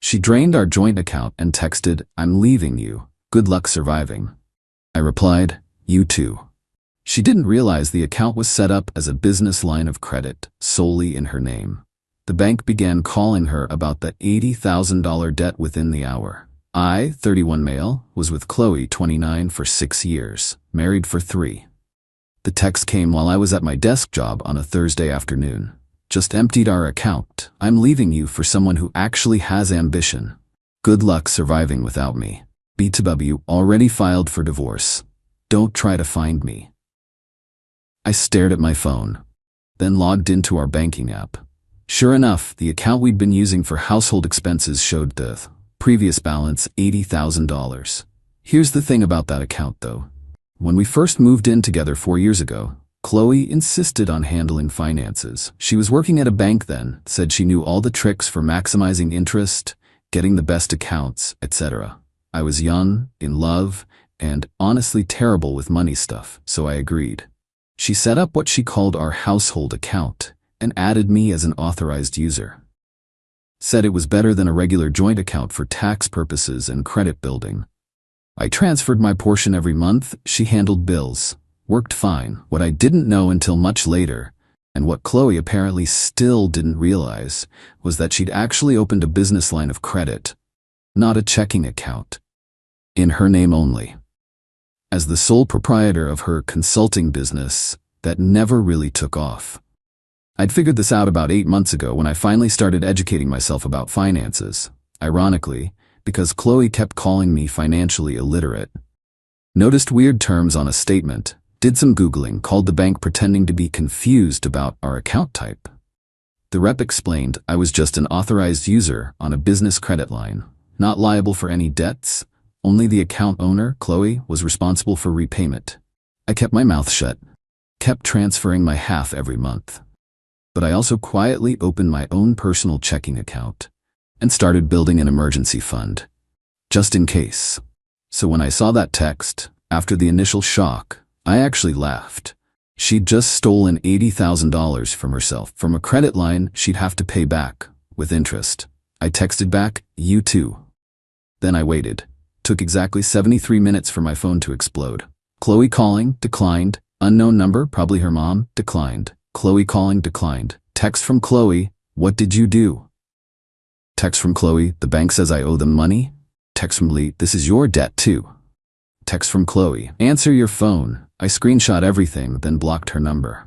She drained our joint account and texted, "I'm leaving you. Good luck surviving." I replied, "You too." She didn't realize the account was set up as a business line of credit, solely in her name. The bank began calling her about the $80,000 debt within the hour. I, 31 male, was with Chloe, 29, for 6 years, married for 3. The text came while I was at my desk job on a Thursday afternoon. "Just emptied our account. I'm leaving you for someone who actually has ambition. Good luck surviving without me. BTW already filed for divorce. Don't try to find me." I stared at my phone, then logged into our banking app. Sure enough, the account we'd been using for household expenses showed the previous balance, $80,000. Here's the thing about that account though. When we first moved in together 4 years ago, Chloe insisted on handling finances. She was working at a bank then, said she knew all the tricks for maximizing interest, getting the best accounts, etc. I was young, in love, and honestly terrible with money stuff, so I agreed. She set up what she called our household account and added me as an authorized user. Said it was better than a regular joint account for tax purposes and credit building. I transferred my portion every month, she handled bills. Worked fine. What I didn't know until much later, and what Chloe apparently still didn't realize, was that she'd actually opened a business line of credit, not a checking account, in her name only. As the sole proprietor of her consulting business that never really took off. I'd figured this out about 8 months ago when I finally started educating myself about finances, ironically, because Chloe kept calling me financially illiterate. Noticed weird terms on a statement, did some Googling, called the bank pretending to be confused about our account type. The rep explained I was just an authorized user on a business credit line, not liable for any debts. Only the account owner, Chloe, was responsible for repayment. I kept my mouth shut, kept transferring my half every month. But I also quietly opened my own personal checking account and started building an emergency fund, just in case. So when I saw that text, after the initial shock, I actually laughed. She'd just stolen $80,000 from herself, from a credit line she'd have to pay back, with interest. I texted back, "You too." Then I waited. Took exactly 73 minutes for my phone to explode. Chloe calling, declined. Unknown number, probably her mom, declined. Chloe calling, declined. Text from Chloe, "What did you do?" Text from Chloe, "The bank says I owe them money." Text from Lee, "This is your debt too." Text from Chloe, "Answer your phone." I screenshot everything, then blocked her number.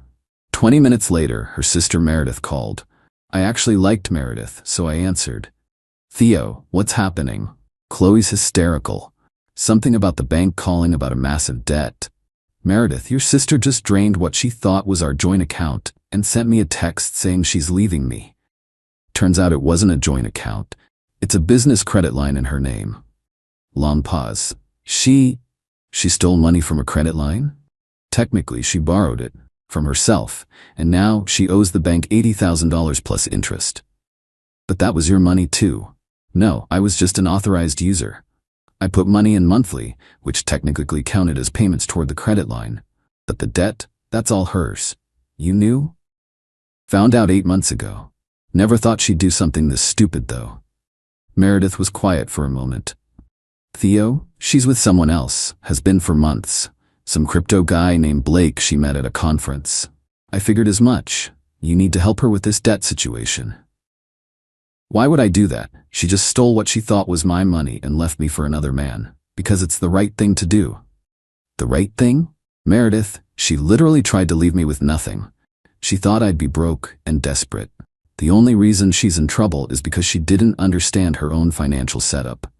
20 minutes later, her sister Meredith called. I actually liked Meredith, so I answered. "Theo, what's happening?" Chloe's hysterical. Something about the bank calling about a massive debt. "Meredith, your sister just drained what she thought was our joint account and sent me a text saying she's leaving me." Turns out it wasn't a joint account. It's a business credit line in her name. Long pause. She stole money from a credit line? Technically, she borrowed it from herself, and now she owes the bank $80,000 plus interest. But that was your money too. No, I was just an authorized user. I put money in monthly, which technically counted as payments toward the credit line. But the debt, that's all hers. You knew? Found out 8 months ago. Never thought she'd do something this stupid though. Meredith was quiet for a moment. "Theo, she's with someone else, has been for months. Some crypto guy named Blake she met at a conference. I figured as much. You need to help her with this debt situation." Why would I do that? She just stole what she thought was my money and left me for another man. Because it's the right thing to do. The right thing? Meredith, she literally tried to leave me with nothing. She thought I'd be broke and desperate. The only reason she's in trouble is because she didn't understand her own financial setup.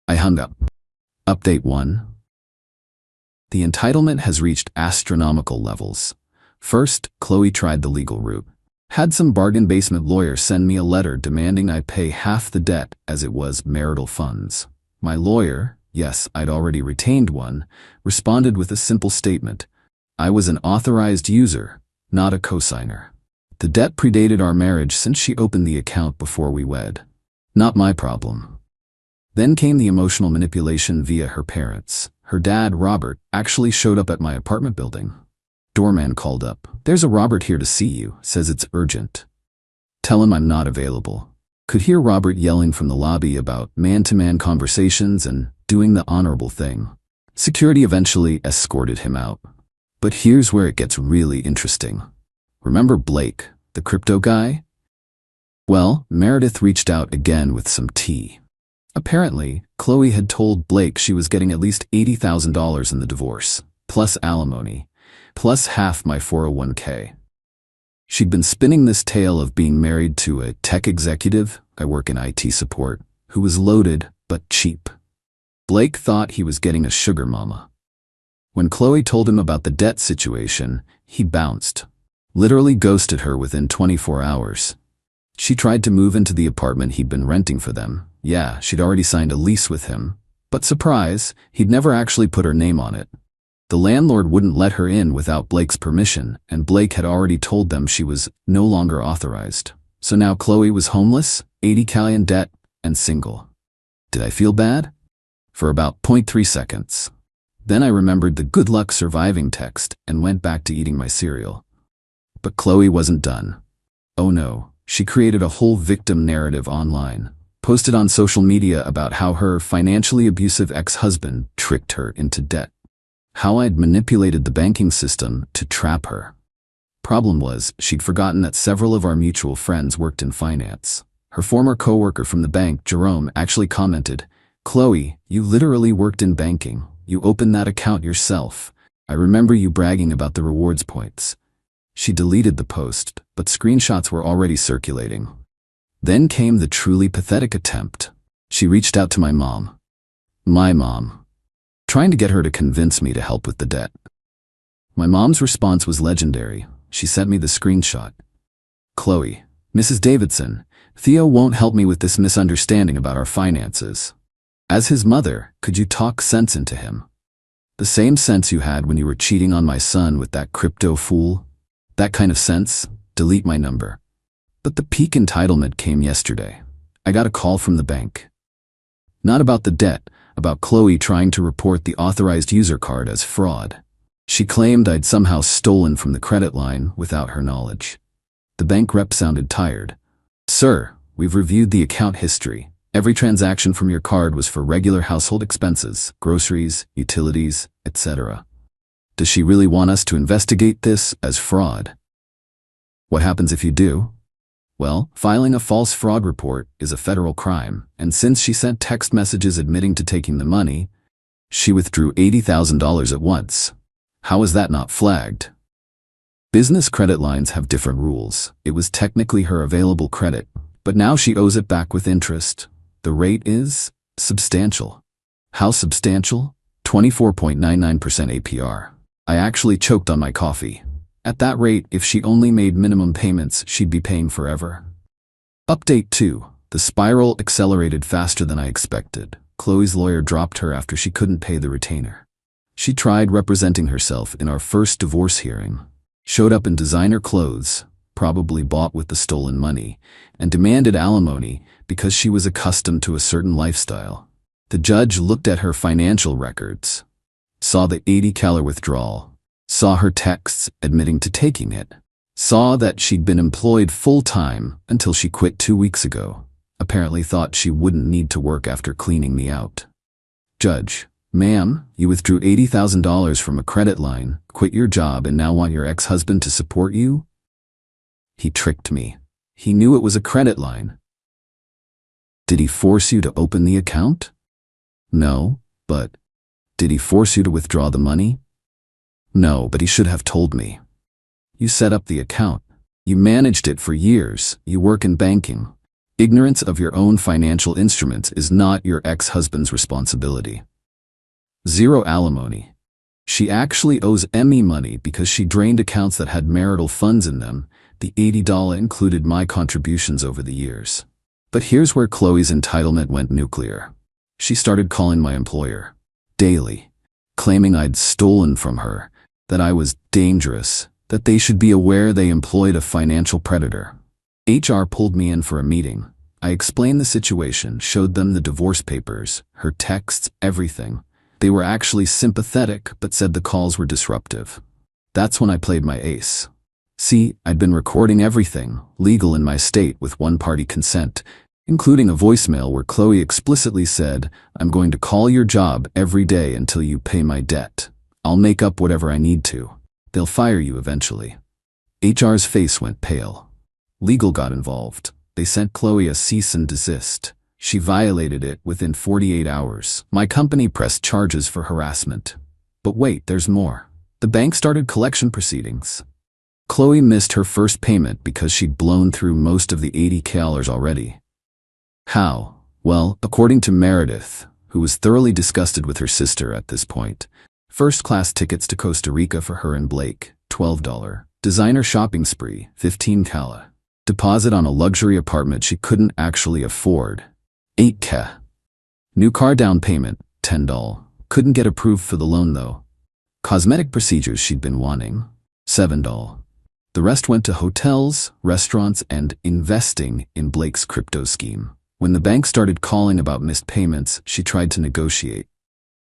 I hung up. Update 1. The entitlement has reached astronomical levels. First, Chloe tried the legal route. Had some bargain basement lawyer send me a letter demanding I pay half the debt as it was marital funds. My lawyer, yes, I'd already retained one, responded with a simple statement. I was an authorized user, not a cosigner. The debt predated our marriage since she opened the account before we wed. Not my problem. Then came the emotional manipulation via her parents. Her dad, Robert, actually showed up at my apartment building. Doorman called up. "There's a Robert here to see you, says it's urgent. Tell him I'm not available." Could hear Robert yelling from the lobby about man-to-man conversations and doing the honorable thing. Security eventually escorted him out. But here's where it gets really interesting. Remember Blake, the crypto guy? Well, Meredith reached out again with some tea. Apparently, Chloe had told Blake she was getting at least $80,000 in the divorce, plus alimony, plus half my 401k. She'd been spinning this tale of being married to a tech executive, I work in IT support, who was loaded but cheap. Blake thought he was getting a sugar mama. When Chloe told him about the debt situation, he bounced, literally ghosted her within 24 hours. She tried to move into the apartment he'd been renting for them. Yeah, she'd already signed a lease with him, but surprise, he'd never actually put her name on it. The landlord wouldn't let her in without Blake's permission, and Blake had already told them she was no longer authorized. So now Chloe was homeless, 80K in debt, and single. Did I feel bad? For about 0.3 seconds. Then I remembered the good luck surviving text and went back to eating my cereal. But Chloe wasn't done. Oh no, she created a whole victim narrative online, posted on social media about how her financially abusive ex-husband tricked her into debt. How I'd manipulated the banking system to trap her. Problem was, she'd forgotten that several of our mutual friends worked in finance. Her former coworker from the bank, Jerome, actually commented, "Chloe, you literally worked in banking. You opened that account yourself. I remember you bragging about the rewards points." She deleted the post, but screenshots were already circulating. Then came the truly pathetic attempt. She reached out to my mom. My mom. Trying to get her to convince me to help with the debt. My mom's response was legendary. She sent me the screenshot. "Chloe, Mrs. Davidson, Theo won't help me with this misunderstanding about our finances. As his mother, could you talk sense into him? The same sense you had when you were cheating on my son with that crypto fool? That kind of sense? Delete my number." But the peak entitlement came yesterday. I got a call from the bank. Not about the debt, about Chloe trying to report the authorized user card as fraud. She claimed I'd somehow stolen from the credit line without her knowledge. The bank rep sounded tired. "Sir, we've reviewed the account history. Every transaction from your card was for regular household expenses, groceries, utilities, etc. Does she really want us to investigate this as fraud?" "What happens if you do?" "Well, filing a false fraud report is a federal crime, and since she sent text messages admitting to taking the money, she withdrew $80,000 at once. How is that not flagged?" Business credit lines have different rules. It was technically her available credit, but now she owes it back with interest. The rate is substantial. How substantial? 24.99% APR. I actually choked on my coffee. At that rate, if she only made minimum payments, she'd be paying forever. Update 2. The spiral accelerated faster than I expected. Chloe's lawyer dropped her after she couldn't pay the retainer. She tried representing herself in our first divorce hearing, showed up in designer clothes, probably bought with the stolen money, and demanded alimony because she was accustomed to a certain lifestyle. The judge looked at her financial records, saw the $80,000 withdrawal, saw her texts admitting to taking it, saw that she'd been employed full-time until she quit 2 weeks ago, apparently thought she wouldn't need to work after cleaning me out. "Judge, ma'am, you withdrew $80,000 from a credit line, quit your job, and now want your ex-husband to support you?" He tricked me. He knew it was a credit line. "Did he force you to open the account?" "No, but..." "Did he force you to withdraw the money?" "No, but he should have told me." "You set up the account. You managed it for years. You work in banking. Ignorance of your own financial instruments is not your ex-husband's responsibility." Zero alimony. She actually owes Emmy money because she drained accounts that had marital funds in them. The $80 included my contributions over the years. But here's where Chloe's entitlement went nuclear. She started calling my employer daily, claiming I'd stolen from her, that I was dangerous, that they should be aware they employed a financial predator. HR pulled me in for a meeting. I explained the situation, showed them the divorce papers, her texts, everything. They were actually sympathetic, but said the calls were disruptive. That's when I played my ace. See, I'd been recording everything, legal in my state with one-party consent. including a voicemail where Chloe explicitly said, "I'm going to call your job every day until you pay my debt. I'll make up whatever I need to. They'll fire you eventually." HR's face went pale. Legal got involved. They sent Chloe a cease and desist. She violated it within 48 hours. My company pressed charges for harassment. But wait, there's more. The bank started collection proceedings. Chloe missed her first payment because she'd blown through most of the $80,000 already. How? Well, according to Meredith, who was thoroughly disgusted with her sister at this point, first-class tickets to Costa Rica for her and Blake, $12. Designer shopping spree, $15,000. Deposit on a luxury apartment she couldn't actually afford, $8,000. New car down payment, $10. Couldn't get approved for the loan though. Cosmetic procedures she'd been wanting, $7. The rest went to hotels, restaurants, and investing in Blake's crypto scheme. When the bank started calling about missed payments, she tried to negotiate.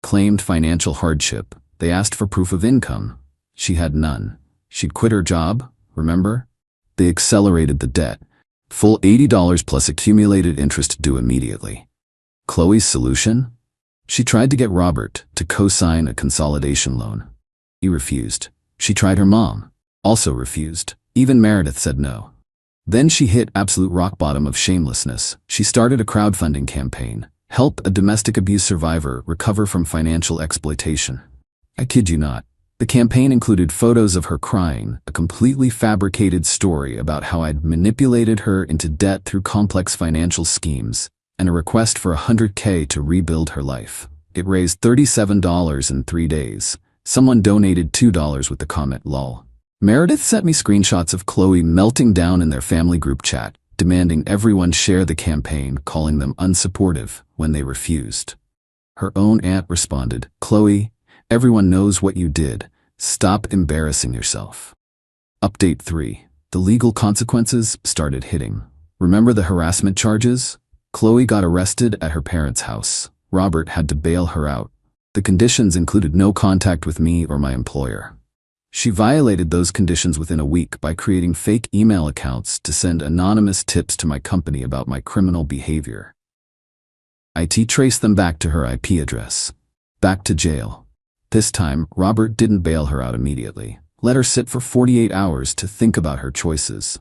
Claimed financial hardship. They asked for proof of income. She had none. She'd quit her job, remember? They accelerated the debt. Full $80 plus accumulated interest due immediately. Chloe's solution? She tried to get Robert to co-sign a consolidation loan. He refused. She tried her mom. Also refused. Even Meredith said no. Then she hit absolute rock bottom of shamelessness. She started a crowdfunding campaign. Help a domestic abuse survivor recover from financial exploitation. I kid you not. The campaign included photos of her crying, a completely fabricated story about how I'd manipulated her into debt through complex financial schemes, and a request for $100K to rebuild her life. It raised $37 in 3 days. Someone donated $2 with the comment "lol." Meredith sent me screenshots of Chloe melting down in their family group chat, demanding everyone share the campaign, calling them unsupportive when they refused. Her own aunt responded, "Chloe, everyone knows what you did. Stop embarrassing yourself." Update 3. The legal consequences started hitting. Remember the harassment charges? Chloe got arrested at her parents' house. Robert had to bail her out. The conditions included no contact with me or my employer. She violated those conditions within a week by creating fake email accounts to send anonymous tips to my company about my criminal behavior. IT traced them back to her IP address. Back to jail. This time, Robert didn't bail her out immediately. Let her sit for 48 hours to think about her choices.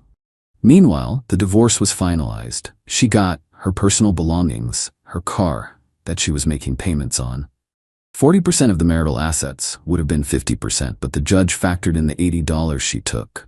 Meanwhile, the divorce was finalized. She got her personal belongings, her car, that she was making payments on. 40% of the marital assets would have been 50%, but the judge factored in the $80 she took.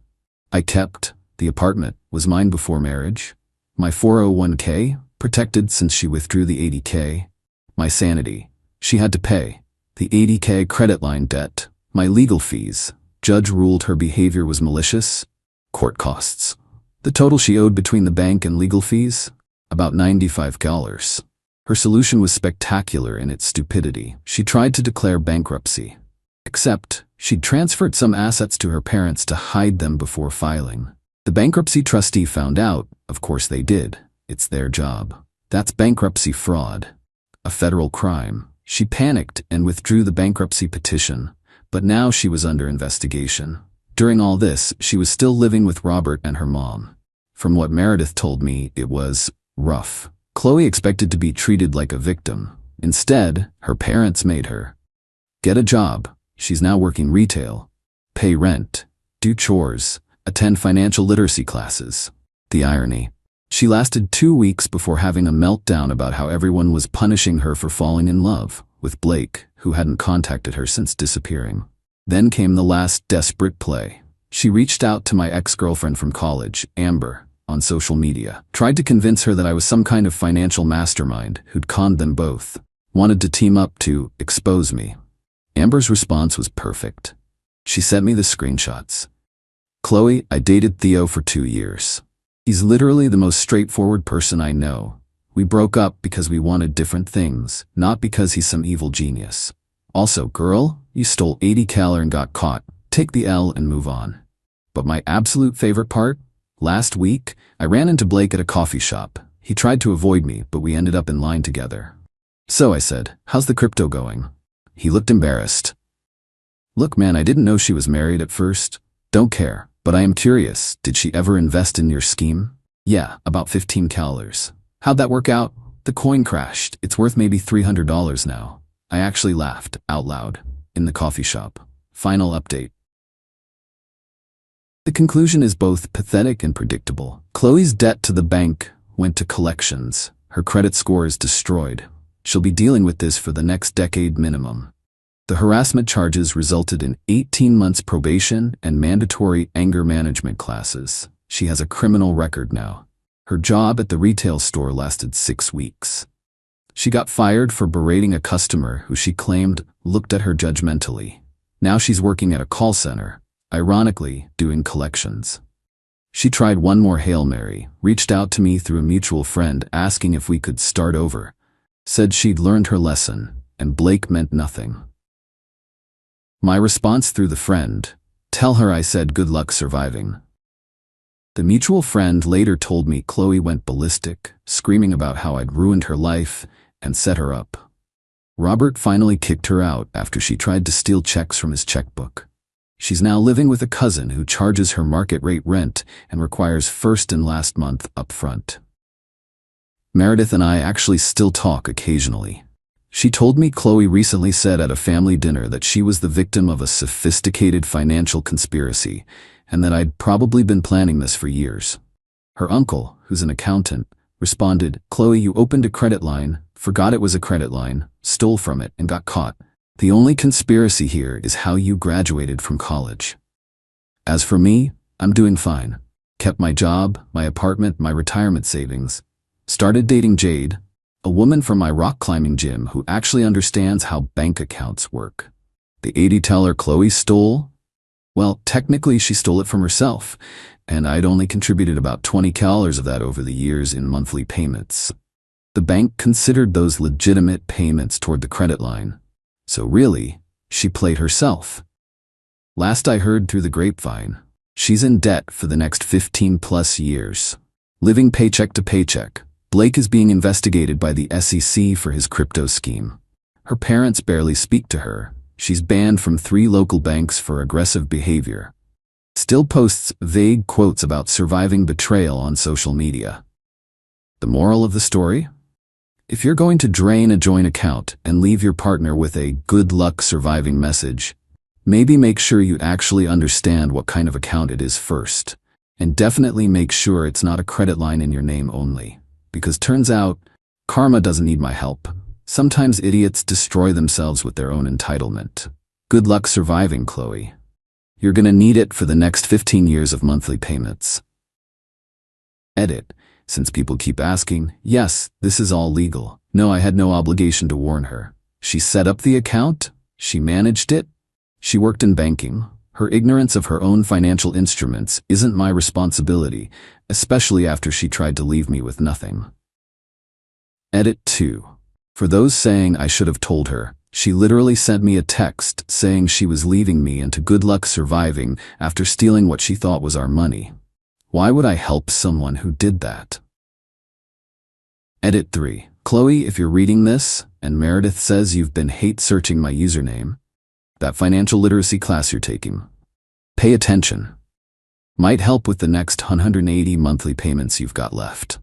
I kept. The apartment was mine before marriage. My 401k, protected since she withdrew the $80K. My sanity. She had to pay. The $80K credit line debt. My legal fees. Judge ruled her behavior was malicious. Court costs. The total she owed between the bank and legal fees? About $95. Her solution was spectacular in its stupidity. She tried to declare bankruptcy. Except, she'd transferred some assets to her parents to hide them before filing. The bankruptcy trustee found out, of course they did. It's their job. That's bankruptcy fraud. A federal crime. She panicked and withdrew the bankruptcy petition, but now she was under investigation. During all this, she was still living with Robert and her mom. From what Meredith told me, it was rough. Chloe expected to be treated like a victim. Instead, her parents made her get a job. She's now working retail, pay rent, do chores, attend financial literacy classes. The irony. She lasted 2 weeks before having a meltdown about how everyone was punishing her for falling in love with Blake, who hadn't contacted her since disappearing. Then came the last desperate play. She reached out to my ex-girlfriend from college, Amber, on social media, tried to convince her that I was some kind of financial mastermind who'd conned them both, wanted to team up to expose me. Amber's response was perfect. She sent me the screenshots. "Chloe, I dated Theo for 2 years. He's literally the most straightforward person I know. We broke up because we wanted different things, not because he's some evil genius. Also, girl, you stole $80K and got caught. Take the L and move on." But my absolute favorite part? Last week, I ran into Blake at a coffee shop. He tried to avoid me, but we ended up in line together. So I said, "How's the crypto going?" He looked embarrassed. "Look, man, I didn't know she was married at first. Don't care, but I am curious. Did she ever invest in your scheme?" "Yeah, about $15K. How'd that work out? The coin crashed. It's worth maybe $300 now. I actually laughed out loud in the coffee shop. Final update. The conclusion is both pathetic and predictable. Chloe's debt to the bank went to collections. Her credit score is destroyed. She'll be dealing with this for the next decade minimum. The harassment charges resulted in 18 months probation and mandatory anger management classes. She has a criminal record now. Her job at the retail store lasted 6 weeks. She got fired for berating a customer who she claimed looked at her judgmentally. Now she's working at a call center, ironically doing collections. She tried one more Hail Mary, reached out to me through a mutual friend asking if we could start over, said she'd learned her lesson, and Blake meant nothing. My response through the friend, tell her I said good luck surviving. The mutual friend later told me Chloe went ballistic, screaming about how I'd ruined her life and set her up. Robert finally kicked her out after she tried to steal checks from his checkbook. She's now living with a cousin who charges her market rate rent and requires first and last month up front. Meredith and I actually still talk occasionally. She told me Chloe recently said at a family dinner that she was the victim of a sophisticated financial conspiracy and that I'd probably been planning this for years. Her uncle, who's an accountant, responded, "Chloe, you opened a credit line, forgot it was a credit line, stole from it, and got caught. The only conspiracy here is how you graduated from college." As for me, I'm doing fine. Kept my job, my apartment, my retirement savings. Started dating Jade, a woman from my rock climbing gym who actually understands how bank accounts work. The 80 teller Chloe stole? Well, technically she stole it from herself, and I'd only contributed about $20 of that over the years in monthly payments. The bank considered those legitimate payments toward the credit line. So really, she played herself. Last I heard through the grapevine, she's in debt for the next 15 plus years. Living paycheck to paycheck, Blake is being investigated by the SEC for his crypto scheme. Her parents barely speak to her. She's banned from 3 local banks for aggressive behavior. Still posts vague quotes about surviving betrayal on social media. The moral of the story? If you're going to drain a joint account and leave your partner with a "good luck surviving" message, maybe make sure you actually understand what kind of account it is first. And definitely make sure it's not a credit line in your name only. Because turns out, karma doesn't need my help. Sometimes idiots destroy themselves with their own entitlement. Good luck surviving, Chloe. You're gonna need it for the next 15 years of monthly payments. Edit. Since people keep asking, yes, this is all legal. No, I had no obligation to warn her. She set up the account. She managed it. She worked in banking. Her ignorance of her own financial instruments isn't my responsibility, especially after she tried to leave me with nothing. Edit 2. For those saying I should have told her, she literally sent me a text saying she was leaving me and to good luck surviving after stealing what she thought was our money. Why would I help someone who did that? Edit 3. Chloe, if you're reading this, and Meredith says you've been hate searching my username, that financial literacy class you're taking, pay attention. Might help with the next 180 monthly payments you've got left.